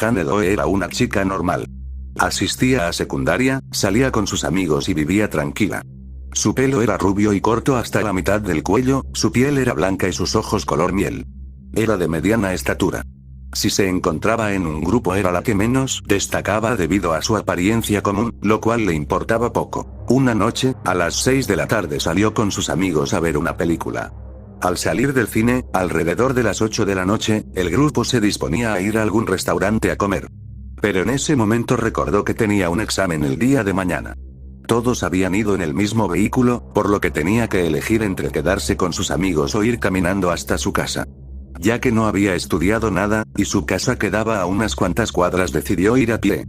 Hane Doe era una chica normal. Asistía a secundaria, salía con sus amigos y vivía tranquila. Su pelo era rubio y corto hasta la mitad del cuello, su piel era blanca y sus ojos color miel. Era de mediana estatura. Si se encontraba en un grupo era la que menos destacaba debido a su apariencia común, lo cual le importaba poco. Una noche, a las 6 de la tarde salió con sus amigos a ver una película. Al salir del cine, alrededor de las 8 de la noche, el grupo se disponía a ir a algún restaurante a comer. Pero en ese momento recordó que tenía un examen el día de mañana. Todos habían ido en el mismo vehículo, por lo que tenía que elegir entre quedarse con sus amigos o ir caminando hasta su casa. Ya que no había estudiado nada, y su casa quedaba a unas cuantas cuadras, decidió ir a pie.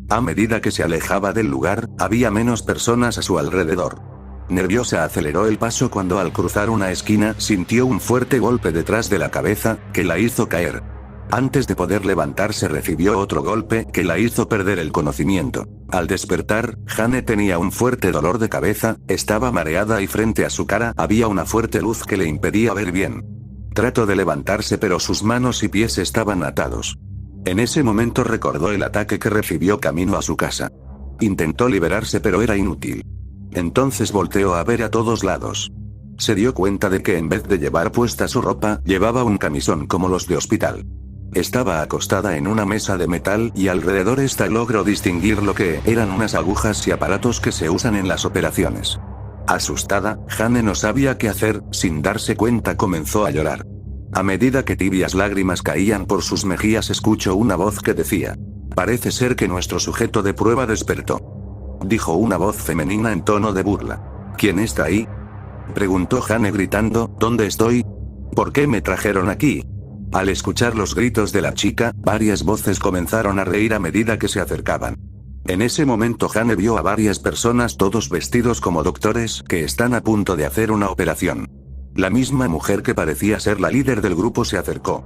A medida que se alejaba del lugar, había menos personas a su alrededor. Nerviosa aceleró el paso cuando al cruzar una esquina sintió un fuerte golpe detrás de la cabeza, que la hizo caer. Antes de poder levantarse recibió otro golpe que la hizo perder el conocimiento. Al despertar, Hane tenía un fuerte dolor de cabeza, estaba mareada y frente a su cara había una fuerte luz que le impedía ver bien. Trató de levantarse pero sus manos y pies estaban atados. En ese momento recordó el ataque que recibió camino a su casa. Intentó liberarse pero era inútil. Entonces volteó a ver a todos lados. Se dio cuenta de que en vez de llevar puesta su ropa, llevaba un camisón como los de hospital. Estaba acostada en una mesa de metal y alrededor esta logró distinguir lo que eran unas agujas y aparatos que se usan en las operaciones. Asustada, Hane no sabía qué hacer, sin darse cuenta comenzó a llorar. A medida que tibias lágrimas caían por sus mejillas escuchó una voz que decía: "Parece ser que nuestro sujeto de prueba despertó", dijo una voz femenina en tono de burla. ¿Quién está ahí?, preguntó Hane gritando. ¿Dónde estoy? ¿Por qué me trajeron aquí? Al escuchar los gritos de la chica, varias voces comenzaron a reír a medida que se acercaban. En ese momento Hane vio a varias personas todos vestidos como doctores que están a punto de hacer una operación. La misma mujer que parecía ser la líder del grupo se acercó.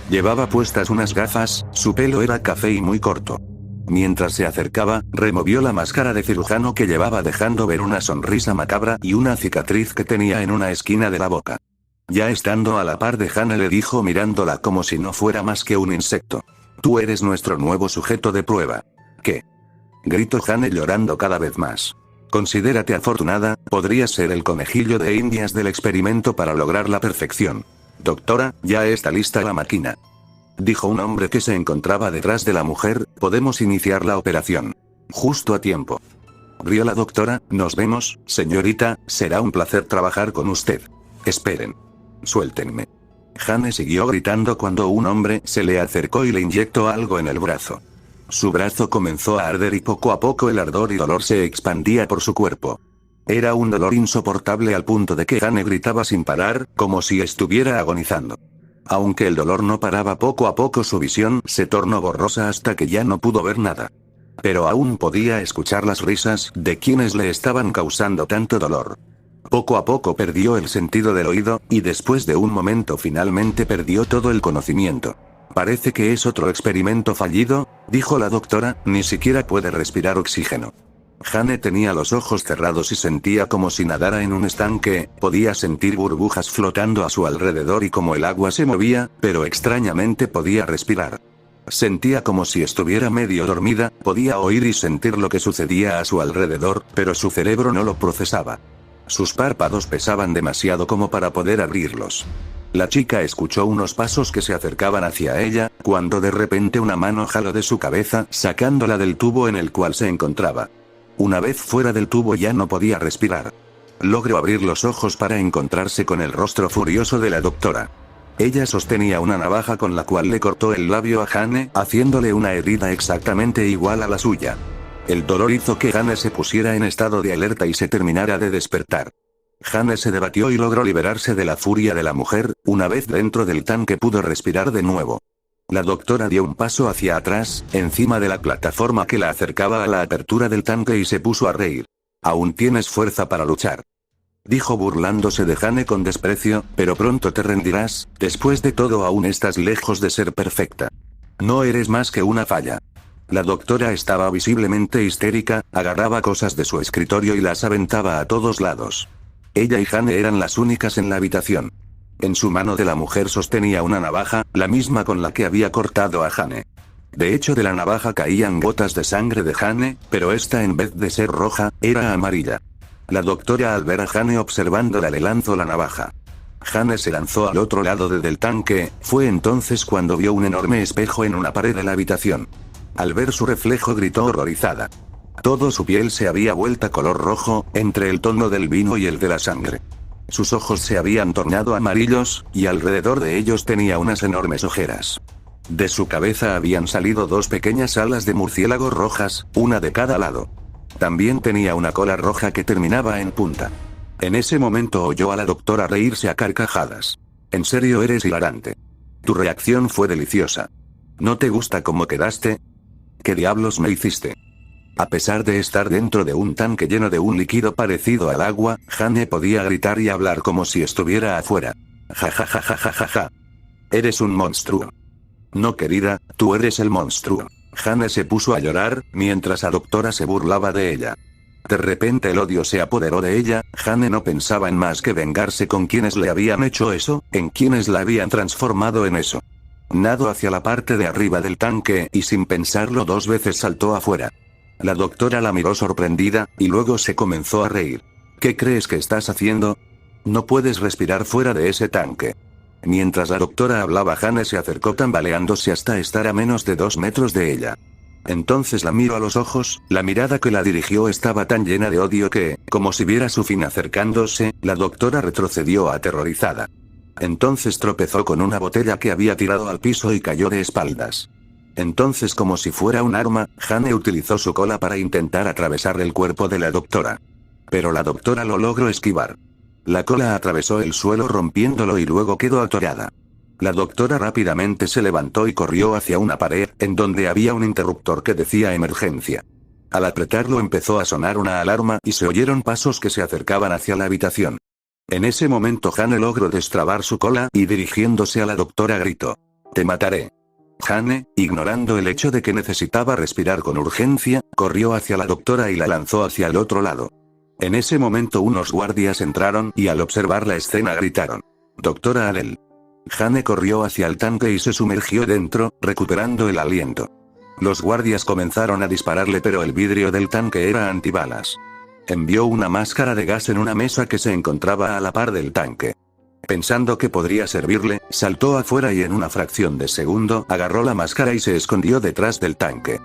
Llevaba puestas unas gafas, su pelo era café y muy corto. Mientras se acercaba, removió la máscara de cirujano que llevaba dejando ver una sonrisa macabra y una cicatriz que tenía en una esquina de la boca. Ya estando a la par de Hane le dijo mirándola como si no fuera más que un insecto: "Tú eres nuestro nuevo sujeto de prueba". ¿Qué?, gritó Hane llorando cada vez más. "Considérate afortunada, podrías ser el conejillo de indias del experimento para lograr la perfección. Doctora, ya está lista la máquina", dijo un hombre que se encontraba detrás de la mujer. "Podemos iniciar la operación". Justo a tiempo, rió la doctora. "Nos vemos, señorita, será un placer trabajar con usted. Esperen. Suéltenme". Hane siguió gritando cuando un hombre se le acercó y le inyectó algo en el brazo. Su brazo comenzó a arder y poco a poco el ardor y dolor se expandía por su cuerpo. Era un dolor insoportable al punto de que Hane gritaba sin parar, como si estuviera agonizando. Aunque el dolor no paraba, poco a poco su visión se tornó borrosa hasta que ya no pudo ver nada. Pero aún podía escuchar las risas de quienes le estaban causando tanto dolor. Poco a poco perdió el sentido del oído, y después de un momento finalmente perdió todo el conocimiento. «Parece que es otro experimento fallido», dijo la doctora. «Ni siquiera puede respirar oxígeno». Hane tenía los ojos cerrados y sentía como si nadara en un estanque, podía sentir burbujas flotando a su alrededor y como el agua se movía, pero extrañamente podía respirar. Sentía como si estuviera medio dormida, podía oír y sentir lo que sucedía a su alrededor, pero su cerebro no lo procesaba. Sus párpados pesaban demasiado como para poder abrirlos. La chica escuchó unos pasos que se acercaban hacia ella, cuando de repente una mano jaló de su cabeza, sacándola del tubo en el cual se encontraba. Una vez fuera del tubo ya no podía respirar. Logró abrir los ojos para encontrarse con el rostro furioso de la doctora. Ella sostenía una navaja con la cual le cortó el labio a Hane, haciéndole una herida exactamente igual a la suya. El dolor hizo que Hane se pusiera en estado de alerta y se terminara de despertar. Hane se debatió y logró liberarse de la furia de la mujer. Una vez dentro del tanque pudo respirar de nuevo. La doctora dio un paso hacia atrás, encima de la plataforma que la acercaba a la apertura del tanque y se puso a reír. «Aún tienes fuerza para luchar», dijo burlándose de Hane con desprecio, «pero pronto te rendirás, después de todo aún estás lejos de ser perfecta». No eres más que una falla. La doctora estaba visiblemente histérica, agarraba cosas de su escritorio y las aventaba a todos lados. Ella y Jane eran las únicas en la habitación. En su mano de la mujer sostenía una navaja, la misma con la que había cortado a Jane. De hecho, de la navaja caían gotas de sangre de Jane, pero esta, en vez de ser roja, era amarilla. La doctora, al ver a Jane observándola, le lanzó la navaja. Jane se lanzó al otro lado del tanque. Fue entonces cuando vio un enorme espejo en una pared de la habitación. Al ver su reflejo gritó horrorizada. Todo su piel se había vuelto color rojo, entre el tono del vino y el de la sangre. Sus ojos se habían tornado amarillos, y alrededor de ellos tenía unas enormes ojeras. De su cabeza habían salido dos pequeñas alas de murciélago rojas, una de cada lado. También tenía una cola roja que terminaba en punta. En ese momento oyó a la doctora reírse a carcajadas. En serio, eres hilarante. Tu reacción fue deliciosa. ¿No te gusta cómo quedaste? ¿Qué diablos me hiciste? A pesar de estar dentro de un tanque lleno de un líquido parecido al agua, Jane podía gritar y hablar como si estuviera afuera. Ja ja ja ja ja ja ja. Eres un monstruo. No, querida, tú eres el monstruo. Jane se puso a llorar, mientras la doctora se burlaba de ella. De repente el odio se apoderó de ella. Jane no pensaba en más que vengarse con quienes le habían hecho eso, en quienes la habían transformado en eso. Nadó hacia la parte de arriba del tanque, y sin pensarlo dos veces saltó afuera. La doctora la miró sorprendida, y luego se comenzó a reír. ¿Qué crees que estás haciendo? No puedes respirar fuera de ese tanque. Mientras la doctora hablaba, Jane se acercó tambaleándose hasta estar a menos de 2 metros de ella. Entonces la miró a los ojos. La mirada que la dirigió estaba tan llena de odio que, como si viera su fin acercándose, la doctora retrocedió aterrorizada. Entonces tropezó con una botella que había tirado al piso y cayó de espaldas. Entonces, como si fuera un arma, Jane utilizó su cola para intentar atravesar el cuerpo de la doctora. Pero la doctora lo logró esquivar. La cola atravesó el suelo rompiéndolo y luego quedó atorada. La doctora rápidamente se levantó y corrió hacia una pared, en donde había un interruptor que decía emergencia. Al apretarlo empezó a sonar una alarma y se oyeron pasos que se acercaban hacia la habitación. En ese momento Jane logró destrabar su cola y dirigiéndose a la doctora gritó: «Te mataré». Jane, ignorando el hecho de que necesitaba respirar con urgencia, corrió hacia la doctora y la lanzó hacia el otro lado. En ese momento unos guardias entraron y al observar la escena gritaron: «Doctora Adele». Jane corrió hacia el tanque y se sumergió dentro, recuperando el aliento. Los guardias comenzaron a dispararle, pero el vidrio del tanque era antibalas. Envió una máscara de gas en una mesa que se encontraba a la par del tanque. Pensando que podría servirle, saltó afuera y en una fracción de segundo agarró la máscara y se escondió detrás del tanque.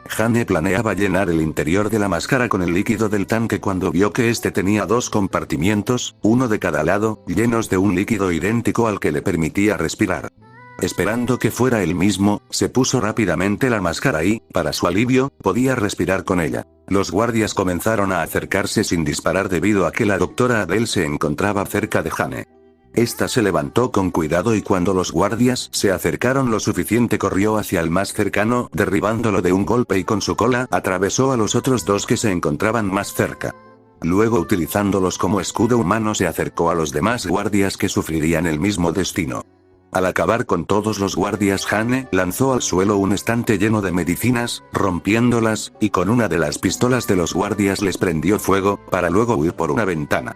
Jane planeaba llenar el interior de la máscara con el líquido del tanque cuando vio que este tenía 2 compartimientos, uno de cada lado, llenos de un líquido idéntico al que le permitía respirar. Esperando que fuera el mismo, se puso rápidamente la máscara y, para su alivio, podía respirar con ella. Los guardias comenzaron a acercarse sin disparar debido a que la doctora Adele se encontraba cerca de Jane. Esta se levantó con cuidado y cuando los guardias se acercaron lo suficiente corrió hacia el más cercano, derribándolo de un golpe y con su cola atravesó a los otros 2 que se encontraban más cerca. Luego, utilizándolos como escudo humano, se acercó a los demás guardias que sufrirían el mismo destino. Al acabar con todos los guardias, Jane lanzó al suelo un estante lleno de medicinas, rompiéndolas, y con una de las pistolas de los guardias les prendió fuego, para luego huir por una ventana.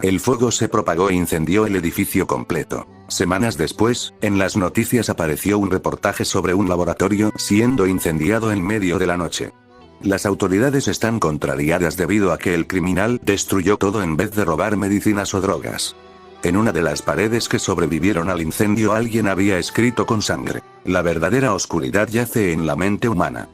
El fuego se propagó e incendió el edificio completo. Semanas después, en las noticias apareció un reportaje sobre un laboratorio siendo incendiado en medio de la noche. Las autoridades están contrariadas debido a que el criminal destruyó todo en vez de robar medicinas o drogas. En una de las paredes que sobrevivieron al incendio alguien había escrito con sangre: «La verdadera oscuridad yace en la mente humana».